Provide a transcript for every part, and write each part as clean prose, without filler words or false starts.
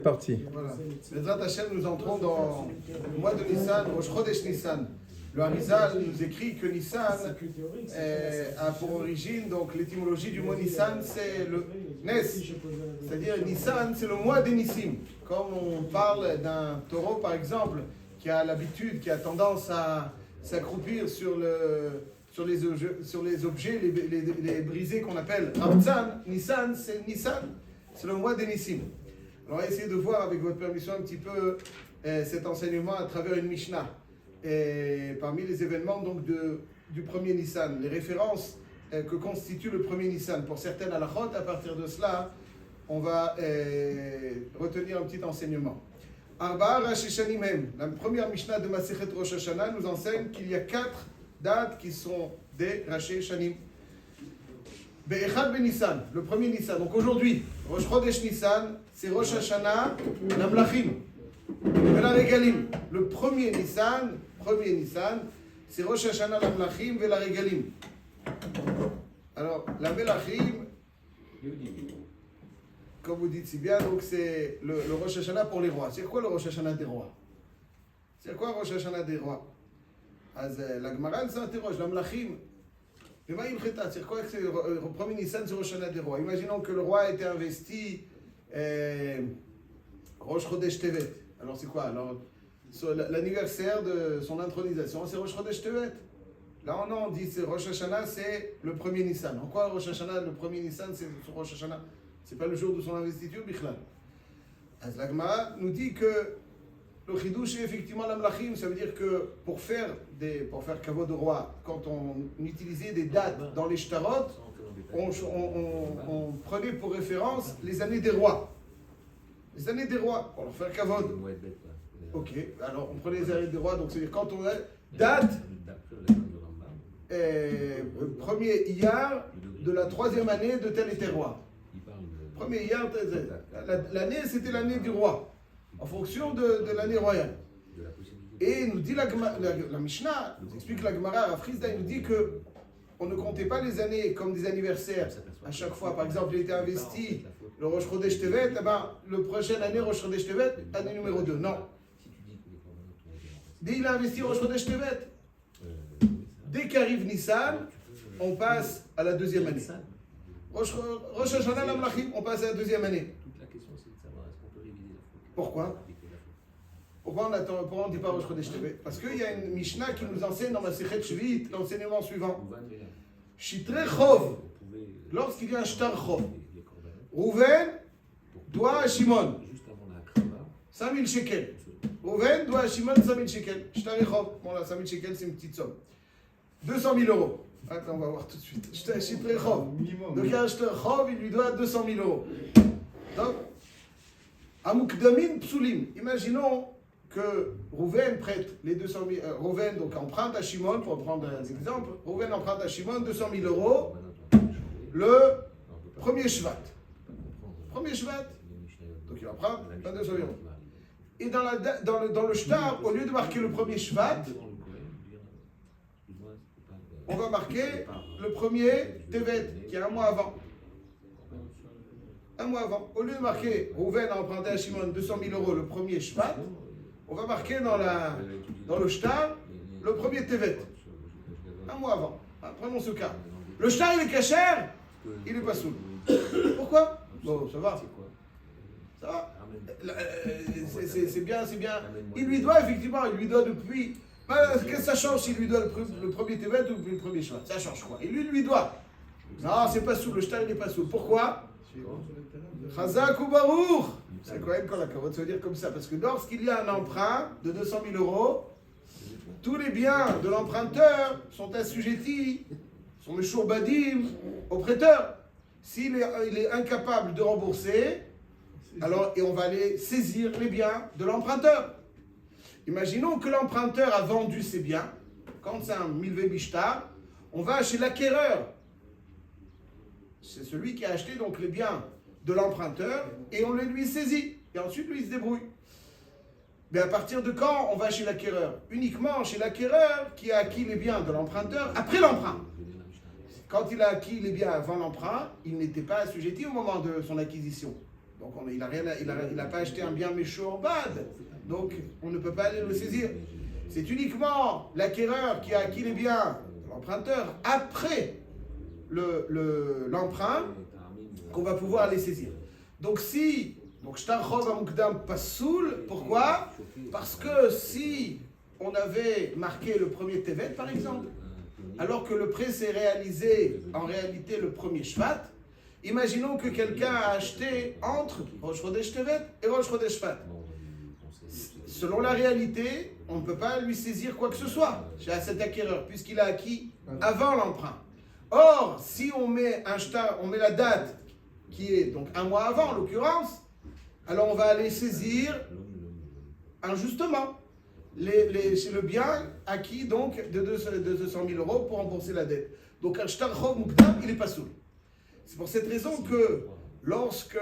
Parti. Voilà. Bezrat Hashem, nous entrons dans le mois de Nissan, Rosh Chodesh Nissan. Le Harizal nous écrit que Nissan a pour origine, donc l'étymologie du mot Nissan, c'est le Nes. C'est-à-dire Nissan, c'est le mois des Nissim. Comme on parle d'un taureau, par exemple, qui a l'habitude, qui a tendance à s'accroupir sur les objets, les brisés qu'on appelle Ramzan. Nissan, c'est le mois des Nissim. Alors, on va essayer de voir, avec votre permission, un petit peu cet enseignement à travers une Mishnah. Et parmi les événements donc, du premier Nissan, les références que constitue le premier Nissan. Pour certaines halachot, à partir de cela, on va retenir un petit enseignement. Arba'a Rosh Hashanim Hem. La première Mishnah de Masechet Rosh Hashanah nous enseigne qu'il y a 4 dates qui sont des Rosh Hashanim. Be'echad Nissan, le premier Nissan. Donc aujourd'hui, Rosh Chodesh Nissan, c'est Rosh Hashanah, la Mlachim, et la Regalim. Le premier Nissan, c'est Rosh Hashanah, la Mlachim, et la Regalim. Alors, la Mlachim, comme vous dites si bien, donc c'est le Rosh Hashanah pour les rois. C'est quoi le Rosh Hashanah des rois? C'est quoi Rosh Hashanah des rois? La Gemara s'interroge, la Mlachim. C'est quoi que c'est le premier Nissan sur Rosh Hashanah des rois? Imaginons que le roi a été investi Rosh Chodesh Tevet. Alors c'est quoi? Alors l'anniversaire de son intronisation, c'est Rosh Chodesh Tevet. Là on dit c'est Rosh Hashanah, c'est le premier Nissan. En quoi Rosh Hashanah, le premier Nissan, c'est sur Rosh Hashanah? C'est pas le jour de son investiture, Bichlal. La Gemara nous dit que le chidouche est effectivement la Mlachim, ça veut dire que pour faire kavod au roi, quand on utilisait des dates dans les shtarot, on prenait pour référence les années des rois. Les années des rois, pour leur faire kavod. Ok, alors on prenait les années des rois, donc c'est-à-dire quand on a date, premier iyar de la 3e année de tel et tel roi. Premier iyar, l'année c'était l'année du roi. En fonction de l'année royale. Et nous dit la Mishnah, nous explique la Gemara, Rav Chizda, il nous dit que on ne comptait pas les années comme des anniversaires. À chaque fois, par exemple, il a été investi le Rosh Chodesh Tevet, le prochaine année Rosh Chodesh Tevet, année numéro 2. Non. Dès qu'il a investi Rosh Chodesh Tevet, dès qu'arrive Nissan, on passe à la 2e année. Rosh Hashanah la Mlachim, on passe à la 2e année. Pourquoi on ne dit pas Rosh Chodesh Tevet? Parce qu'il y a une Mishnah qui nous enseigne dans Masechet Shvit l'enseignement suivant. Shitre Chov, lorsqu'il y a un shtar Chov, Rouven doit à Shimon 5000 shekels. Rouven doit à Shimon 5000 shekels. Shtar Chov, bon là 5000 shekels c'est une petite somme. 200 000 euros. Attends, on va voir tout de suite. Shitre Chov. Donc il y a un shtar Chov, il lui doit 200 000 euros. Donc, Amukdamin Psulim. Imaginons que Rouven prête les 200 000. Rouven donc emprunte à Shimon, pour prendre un exemple. Rouven emprunte à Shimon 200 000 euros le premier Shvat. Premier Shvat. Donc il emprunte 22 000 euros. Et dans le shtar, au lieu de marquer le premier Shvat, on va marquer le premier Tevet, qui est un mois avant. Un mois avant. Au lieu de marquer Rouven a emprunté à Shimon 200 000 euros le premier Shvat, on va marquer dans le shtar le premier Tevet. Un mois avant. Prenons ce cas. Le shtar il est cachère, il n'est pas sourd. Pourquoi? Bon, ça va. Ça va. C'est bien. Il lui doit depuis. Qu'est-ce que ça change s'il lui doit le premier Tevet ou le premier Shvat? Ça change quoi? Et lui doit. Non, c'est pas sourd. Le shtar il n'est pas sourd. Pourquoi? Chazak ou Baruch. C'est quand même quand la carotte se veut dire comme ça. Parce que lorsqu'il y a un emprunt de 200 000 euros, tous les biens de l'emprunteur sont assujettis, sont le shourbadim au prêteur. S'il est incapable de rembourser, alors et on va aller saisir les biens de l'emprunteur. Imaginons que l'emprunteur a vendu ses biens. Quand c'est un milvé bishtar, on va chez l'acquéreur. C'est celui qui a acheté donc les biens de l'emprunteur et on les lui saisit. Et ensuite, lui, il se débrouille. Mais à partir de quand on va chez l'acquéreur? Uniquement chez l'acquéreur qui a acquis les biens de l'emprunteur après l'emprunt. Quand il a acquis les biens avant l'emprunt, il n'était pas assujetti au moment de son acquisition. Donc il n'a pas acheté un bien méchant en bad. Donc on ne peut pas aller le saisir. C'est uniquement l'acquéreur qui a acquis les biens, l'emprunteur, après l'emprunt, qu'on va pouvoir les saisir. Donc Shtar Chov HaMukdam Pasoul, pourquoi? Parce que si on avait marqué le premier Tevet, par exemple, alors que le prêt s'est réalisé en réalité le premier Shvat, imaginons que quelqu'un a acheté entre Rosh Chodesh Tevet et Rosh Chodesh Shvat. Selon la réalité, on ne peut pas lui saisir quoi que ce soit chez cet acquéreur, puisqu'il a acquis avant l'emprunt. Or, si on met la date qui est donc un mois avant, en l'occurrence, alors on va aller saisir injustement le bien acquis donc de 200 000 euros pour rembourser la dette. Donc un shtar chov mukdam, il n'est pas soul. C'est pour cette raison que lorsque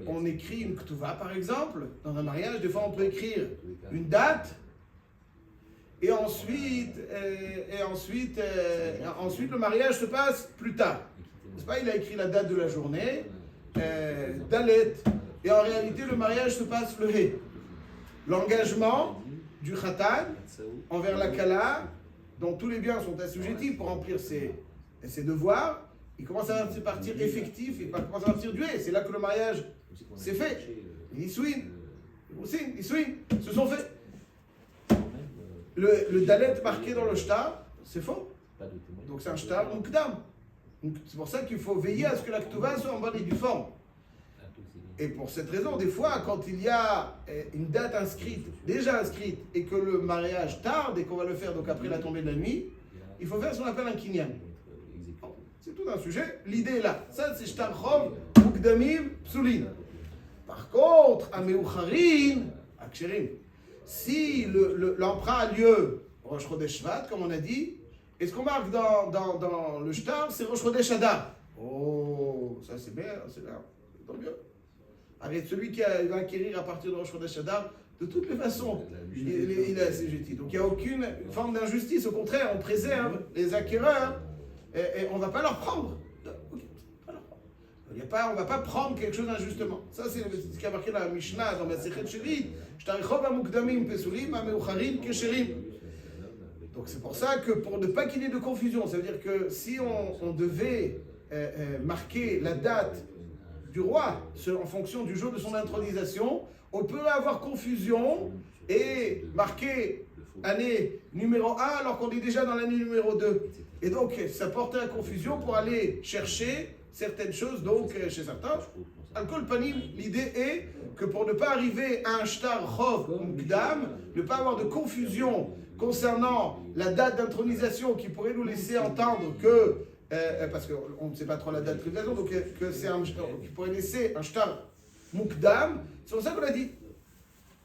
on écrit une ktuva, par exemple, dans un mariage, des fois on peut écrire une date et ensuite le mariage se passe plus tard. C'est pas, il a écrit la date de la journée, Dalet, et en réalité le mariage se passe le He. L'engagement du Khatan envers la Kala, dont tous les biens sont assujettis pour remplir ses devoirs, il commence à partir effectif, il commence à partir du He. C'est là que le mariage s'est fait. Les Nisouin se sont faits. Le Dalet marqué dans le Shtar, c'est faux. Donc c'est un Shtar Mukdam. C'est pour ça qu'il faut veiller à ce que la Ktuva soit en bonne et due forme. Et pour cette raison, des fois, quand il y a une date déjà inscrite, et que le mariage tarde et qu'on va le faire donc après la tombée de la nuit, il faut faire ce qu'on appelle un kinyan. C'est tout un sujet. L'idée est là. Ça, c'est Shtar Chov, Mukdamim, Psulin. Par contre, à Meucharin, à Ksherim, si l'emprunt a lieu Rosh Chodesh Shvat, comme on a dit, et ce qu'on marque dans le Shtar, c'est Rosh Chodesh Adar. Oh, ça c'est bien, c'est bien. Tant mieux. Avec celui qui va acquérir à partir de Rosh Chodesh Adar, de toutes les façons, il est assujetti. Donc il n'y a aucune forme d'injustice. Au contraire, on préserve les acquéreurs et on ne va pas leur prendre. On ne va pas prendre quelque chose d'injustement. Ça, c'est ce qui a marqué dans la Mishnah, dans la Sechet Shevit. Donc c'est pour ça que pour ne pas qu'il y ait de confusion, ça veut dire que si on devait marquer la date du roi en fonction du jour de son intronisation, on peut avoir confusion et marquer année numéro 1 alors qu'on est déjà dans l'année numéro 2. Et donc ça portait à confusion pour aller chercher certaines choses donc chez certains. Al-Kol Panim, l'idée est que pour ne pas arriver à un Shtar Chov Mukdam, ne pas avoir de confusion concernant la date d'intronisation qui pourrait nous laisser entendre que, parce qu'on ne sait pas trop la date d'intronisation, donc que c'est qui pourrait laisser un Shtar Mukdam, c'est pour ça qu'on a dit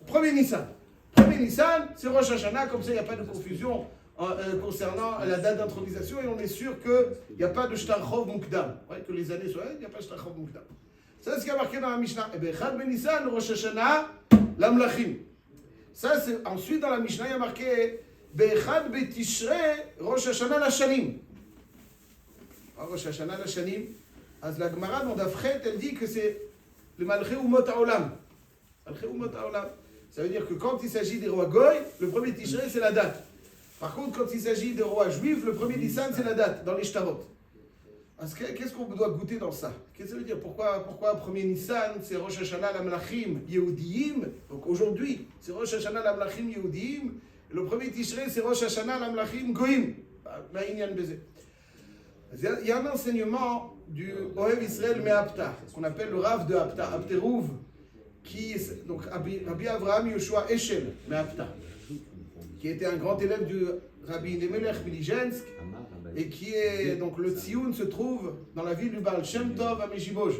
premier Nissan. Premier Nissan, c'est Rosh Hashanah, comme ça il n'y a pas de confusion concernant la date d'intronisation et on est sûr qu'il n'y a pas de Shtar Chov Mukdam. Ouais, que les années soient, il n'y a pas de Shtar Chov Mukdam. Ça, c'est ce qui a marqué dans la Mishnah. Et bien, Chad Ben Nissan, Rosh Hashanah, Lamlachim. Ça, c'est ensuite dans la Mishnah, il y a marqué Bechad Betishrei, Rosh Hashanah Lashanim. Rosh Hashanah Lashanim. Az la Gemara, dans Dafret, elle dit que c'est le Malchei Umot HaOlam. Malchei Umot HaOlam. Ça veut dire que quand il s'agit des rois Goy, le premier Tishrei, c'est la date. Par contre, quand il s'agit des rois juifs, le premier Nissan, c'est la date, dans les Shtarot. Qu'est-ce qu'on doit goûter dans ça? Qu'est-ce que ça veut dire? Pourquoi premier Nissan, c'est Rosh Hashanah Lamlachim Yehudiim? Donc aujourd'hui, c'est Rosh Hashanah Lamlachim Yehudiim. Et le premier Tishrei, c'est Rosh Hashanah Lamlachim Goïm. Il y a un enseignement du Ohev Israël Me'apta, qu'on appelle le Rav de Apta, Apterouv, donc Rabbi Avraham Yoshua Eshel Me'apta, qui était un grand élève du Rabbi Nemelech Milijensk, et qui est, donc le Tzioun se trouve dans la ville du Baal Shem Tov à Meshiboj.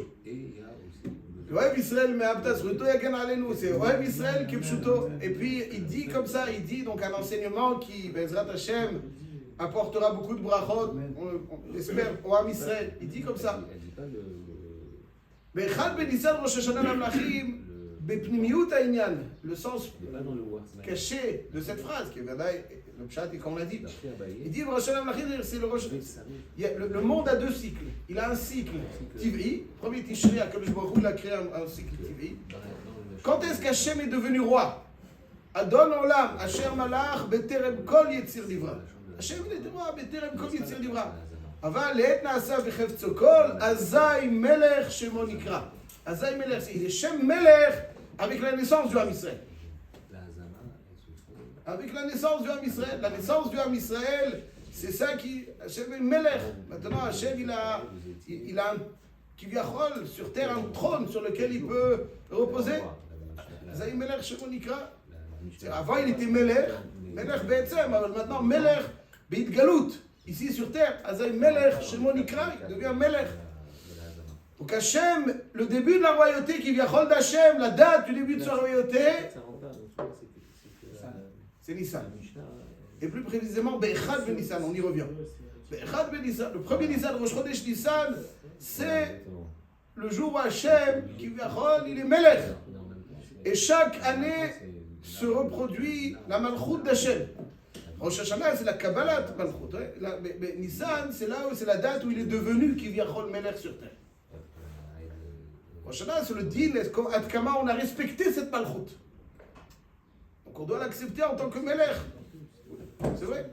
Ohev Israël Me'apta, c'est Ohev Israël Kipshuto. Et puis il dit comme ça, il dit donc un enseignement qui, Bezrat Hashem, apportera beaucoup de brachot, on espère, au Ham Israël. Il dit comme ça. Bechad Ben Nissan Rosh Hashanah Lamlachim, Bepnimiut Aïnyan, le sens caché de cette phrase, qui est le pshat, comme on l'a dit. Il dit c'est le monde a deux cycles. Il a un cycle Tiv'i, premier Tishri, Akadosh Baruch Hu, il a créé un cycle Tiv'i. Quand est-ce qu'Hachem est devenu roi? Adon Olam, Asher Malach, Beterem Kol Yetzir Divra. Hachem était roi, Beterem Kol Yetzir Divra. אבל לעת נעשה בחפצו כל, אזי מלך שמו נקרא. אזי מלך, il est שם מלך avec la naissance du Ham Israël. Avec la naissance du Ham Israël. La naissance du Ham Israël, c'est ça qui... Hachem est melech. Maintenant, Hachem, il a un sur terre un trône sur lequel il peut reposer. Azaï melech shemo nikra. Avant, il était melech. Melech be'etzem. Maintenant, melech be'itgalut. Ici sur terre, Azaï Melech, Shemo Nikra, il devient Melech. Donc Hachem, le début de la royauté qui vient d'Hachem, la date du début de sa royauté, c'est Nissan. Et plus précisément, Be'echad Ben Nissan, on y revient. Be'echad Ben Nissan, le premier Nissan, Rosh Chodesh Nissan, c'est le jour où Hachem, qui vient il est Melech. Et chaque année se reproduit la Malchut d'Hachem. Rosh Hashanah, c'est la Kabbalah Malchut. Mais Nissan, c'est là où c'est la date où il est devenu Kivyachol Melech sur terre. Rosh Hashanah, c'est le din, Adkama, on a respecté cette Malchut. Donc on doit l'accepter en tant que Melech. C'est vrai.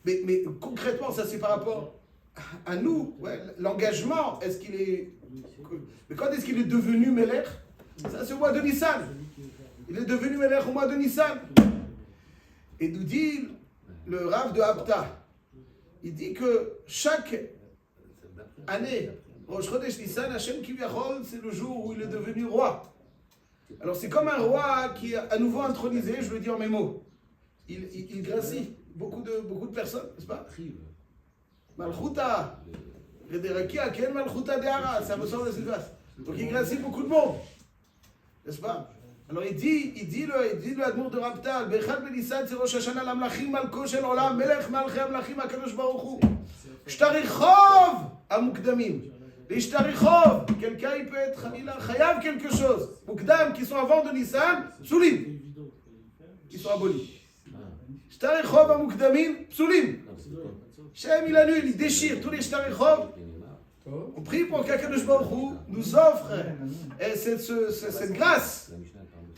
Mais concrètement, ça c'est par rapport à nous. Ouais, l'engagement, est-ce qu'il est. Mais quand est-ce qu'il est devenu Melech? Ça c'est au mois de Nissan. Il est devenu Melech au mois de Nissan. Et nous dit le Rav de Abta, il dit que chaque année, Rosh Chodesh Nissan, Hachem Kivyachol, c'est le jour où il est devenu roi. Alors c'est comme un roi qui est à nouveau intronisé, je le dis en mes mots. Il gracie beaucoup de personnes, n'est-ce pas? Malchuta, Rederakia, Ken Malchuta Deara, ça me semble assez vaste. Donc il gracie beaucoup de monde, n'est-ce pas? Alors il dit le Admour de Raptal, Bechad Benissan, c'est Rosh Hashanah, l'Amlachim, Malko Shel Olam, Melech Malchei Amlachim, Akadosh Baruch Hu. Shtarichov, Amukdamim. Les Shtarichov, quelqu'un il peut être, il a chayav quelque chose. Mukdam, qui sont avant de Nissan, Psulim, qui sont abolis. Shtarichov, Amukdamim, Psulim. Shem il annule, il déchire tous les Shtarichov. On prie pour qu'Akadosh Baruch Hu nous offre cette grâce.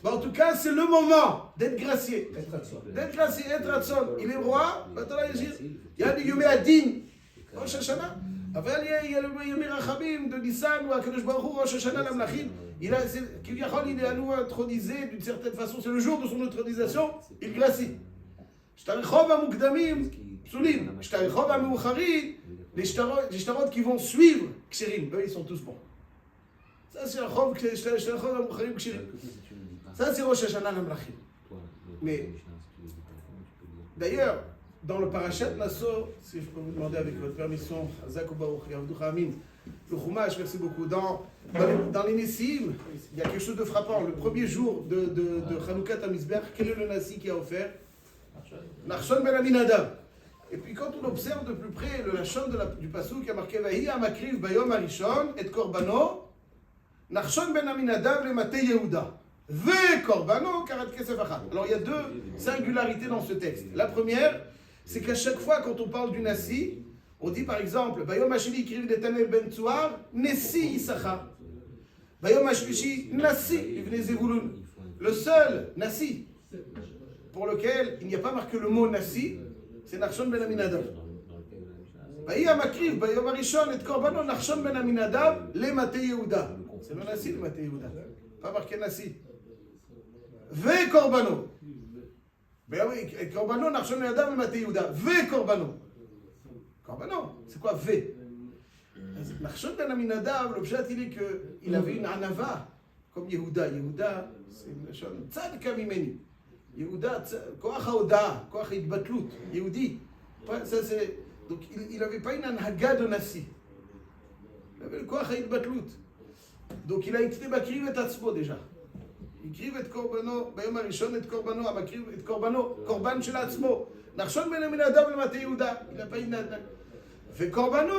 Mais en tout cas, c'est le moment d'être gracié. D'être gracié, être ratson. Il est roi, maintenant il y a des Yomé Adin, Rosh Hashanah. Après, il y a le Yomé Rachamim de Nissan ou Akadosh Baruch Hu, Rosh Hashanah, l'Amlachim. Il est à nous intronisé d'une certaine façon. C'est le jour de son intronisation, il gracie. Shtarichov Amukdamim, Psulim. Shtarichov Ameucharim, les shtarot qui vont suivre Ksherim, eux ils sont tous bons. Ça c'est un chov, Shtarichov Ameucharim, Ksherim. Ça, c'est Rosh Hashanah l'Amlachim. Mais, d'ailleurs, dans le Parashat Nassau, si je peux vous demander avec votre permission, Azak Baruch, Yavduch Amin, le Chumash, merci beaucoup. Dans les Nessim, il y a quelque chose de frappant. Le premier jour de Chanoukat Hamizbeach, quel est le Nassi qui a offert? Nachshon ben Aminadav. Et puis quand on observe de plus près le Lachon du Passouk, qui a marqué Vahi Amakriv Bayom Arishon et Korbano, Nachshon ben Aminadav le Matei Yehuda. Ve Korbano Karat Kesef Achad. Alors il y a deux singularités dans ce texte. La première, c'est qu'à chaque fois quand on parle du Nassi, on dit par exemple Bayom Hasheni Kriv Netanel ben Tzuar, Nessi Yissachar. Bayom Hashlishi, Nassi Ibn Zevulun. Le seul Nassi pour lequel il n'y a pas marqué le mot Nassi, c'est Nachshon ben Aminadav. Vahi Amakriv Bayom Arishon et Korbano Nachshon ben Aminadav le Matei Yehuda. C'est le Nassi le Matei Yehuda. Pas marqué Nassi. Ve Korbano. Ben oui, Korbano, Nachshon ben Adam, Matei Yehuda. Ve Korbano. Korbano, c'est quoi Ve? Nachshon ben Aminadav, l'objet il est qu'il avait une anava, comme Yehuda. Yehuda, c'est une Nachshon tzadka mimeni. Yehuda, koach haoda, koach hitbatlut, Yehudi. Ça c'est. Donc il n'avait pas une anhaga de Nassi. Il avait le koach hitbatlut. Donc il a été makriv et atzmo déjà. הקריב את קורבנו, ביום הראשון את קורבנו, המקריב את קורבנו, קורבן של עצמו. נחשון בין המנהדם למטה יהודה. Il n'a pas une... וקורבנו,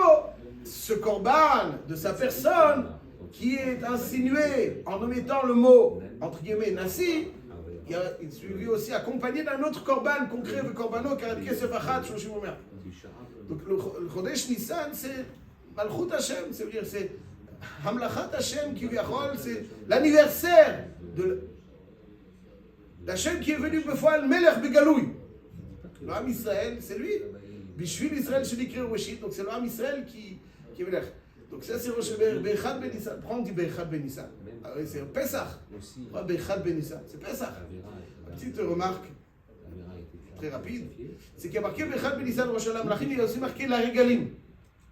ce corban de sa personne, qui est insinué en omettant le mot, entre guillemets, Nassi, il est suivi aussi accompagné d'un autre korban concret, le korbano, karadke sefachat, shoshim omer. Donc le Chodesh Nissan, c'est Malchut Hashem, c'est-à-dire c'est Hamlachat Hashem qui c'est l'anniversaire de l'Hashem qui est venu Befal Melech Begalouy. Le Ham Israël, c'est lui. Bishvil Israël Shenikri Roshit, donc c'est le Ham Israël qui est venu. Donc ça c'est Rosh Bechad Ben Nissan. Prends, on dit Bechad Ben Nissan. C'est Pesach. Bechad Ben Nissan, c'est Pesach. Une petite remarque très rapide, c'est qu'il y a marqué Bechad Ben Nissan Rosh Hashanah Melachim, il y a aussi marqué la Regalim.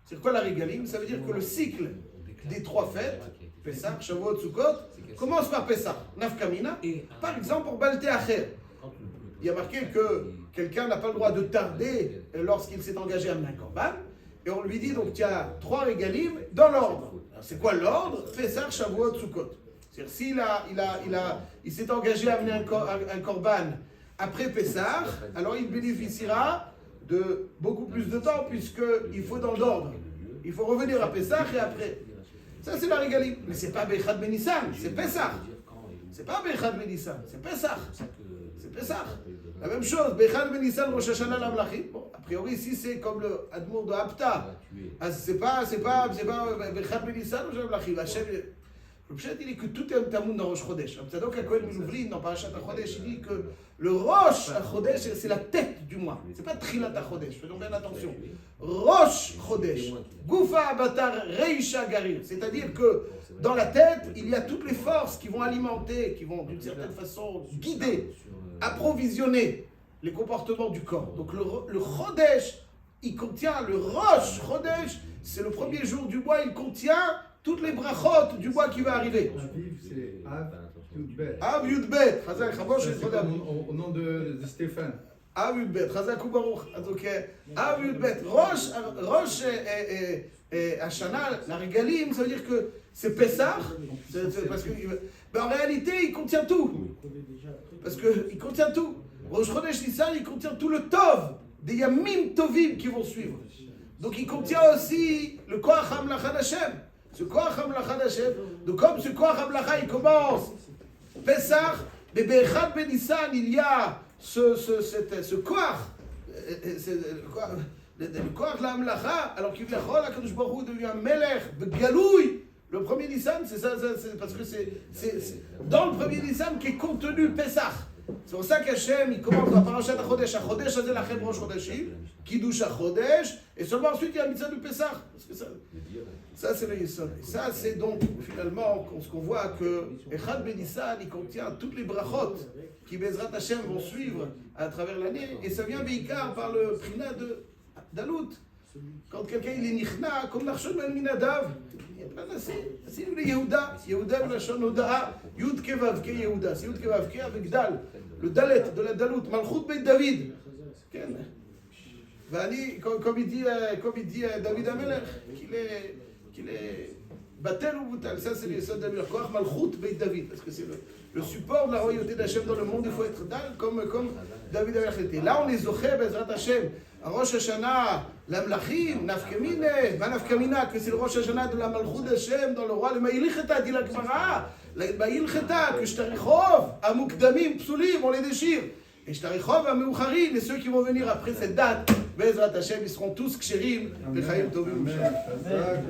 C'est quoi la Regalim? Ça veut dire que le cycle des trois fêtes, Pesach, Shavuot, Sukkot, commence par Pesach, Nafkamina. Par exemple, pour Balte Acher, il y a marqué que quelqu'un n'a pas le droit de tarder lorsqu'il s'est engagé à amener un korban. Et on lui dit donc il y a trois régalim dans l'ordre. C'est quoi l'ordre? Pesach, Shavuot, Sukkot. C'est-à-dire s'il s'est engagé à amener un korban après Pesach, alors il bénéficiera de beaucoup plus de temps puisqu'il faut dans l'ordre. Il faut revenir à Pesach et après. Ça c'est la régalim. Mais c'est pas Bechad Ben Nissan, c'est Pesach. C'est pas Bechad Ben Nissan, c'est Pesach. C'est Pesach. La même chose, Bechad Ben Nissan Rosh Hashanah Lamlachim. Bon, a priori ici c'est comme le Admour de Hapta. C'est pas Bechad Ben Nissan Rosh Hashanah Lamlachim. Hachem, le Pshat il dit que tout est un tamoun dans Rosh Chodesh. Tzadok HaKohen Milouvlin dans Parashat HaChodesh, il dit que le Rosh HaChodesh c'est la tête du mois. C'est pas Trilat HaChodesh, faisons bien attention. Rosh Chodesh, Goufa Abatar Reisha Garir. C'est-à-dire que dans la tête, il y a toutes les forces qui vont alimenter, qui vont d'une certaine façon guider, approvisionner les comportements du corps. Donc le Chodesh, il contient le Rosh Chodesh, c'est le premier jour du mois, il contient toutes les brachot du mois qui va arriver. Aviv, c'est Av Yudbet. Av Yudbet. Au nom de Stéphane. Av Yudbet. Chazak ou Baruch. Donc, Av Yudbet. Rosh Hashanah, la Regalim, ça veut dire que c'est Pessah. Parce que, mais en réalité, il contient tout. Parce qu'il contient tout. Rosh Chodesh Nissan, il contient tout le Tov, des Yamim Tovim qui vont suivre. Donc, il contient aussi le Koach HaMlachat Hashem. Ce Koach HaMlachat Hashem, donc comme ce Koach HaMlacha, il commence Pesach, mais Bechad Ben Nissan, il y a ce Koach, le Koach HaMlacha, alors qu'il v'lechol HaKadosh Baruch Hu devient Melech, Begalouy. Le premier Nissan, c'est ça, c'est parce que c'est dans le premier Nissan qu'est contenu Pesach. C'est pour ça qu'Hachem, il commence par Parashat HaChodesh, HaChodesh Hazeh Lachem Rosh Chodeshim, Kiddush HaChodesh, et seulement ensuite il y a la mitzvah du Pesach. Parce que ça c'est le Yesod. Et ça c'est donc finalement ce qu'on voit que Echad Ben Nissan, il contient toutes les brachot qui Bezrat Hashem vont suivre à travers l'année, et ça vient Beikar par le prina de Dalut. Quand quelqu'un il est nichna, comme Nachshon Ben Minadav, il y a plein d'assez. C'est le Yehuda, Yehuda Lachon Odaa, Yud Kevavke Yehuda, c'est Yud Kevavke avec Dal, le Dalet de la Dalut, Malchut Beit David. Comme il dit David Amelech, qu'il est Batel ou Boutal, ça c'est les soldats d'Amir, Koach Malchut Beit David, parce que c'est le support de la royauté d'Hachem dans le monde, il faut être Dal comme David Amelech était. Là on est Zoché, Bezrat Hashem. Rosh Hashanah, l'Amlachim, Nafkamine, Nafkamina, que c'est le Rosh Hashanah de la Malchut Hashem dans le roi, le Ma'ilcheta, dit la Gemara, le Ma'ilcheta, que Shtarichov, Amukdamim, Psulim, on les déchire. Et Shtarichov, Ameucharim, et ceux qui vont venir après cette date, Bezrat Hashem, ils seront tous Ksherim, Lechaim Tovim. Amen.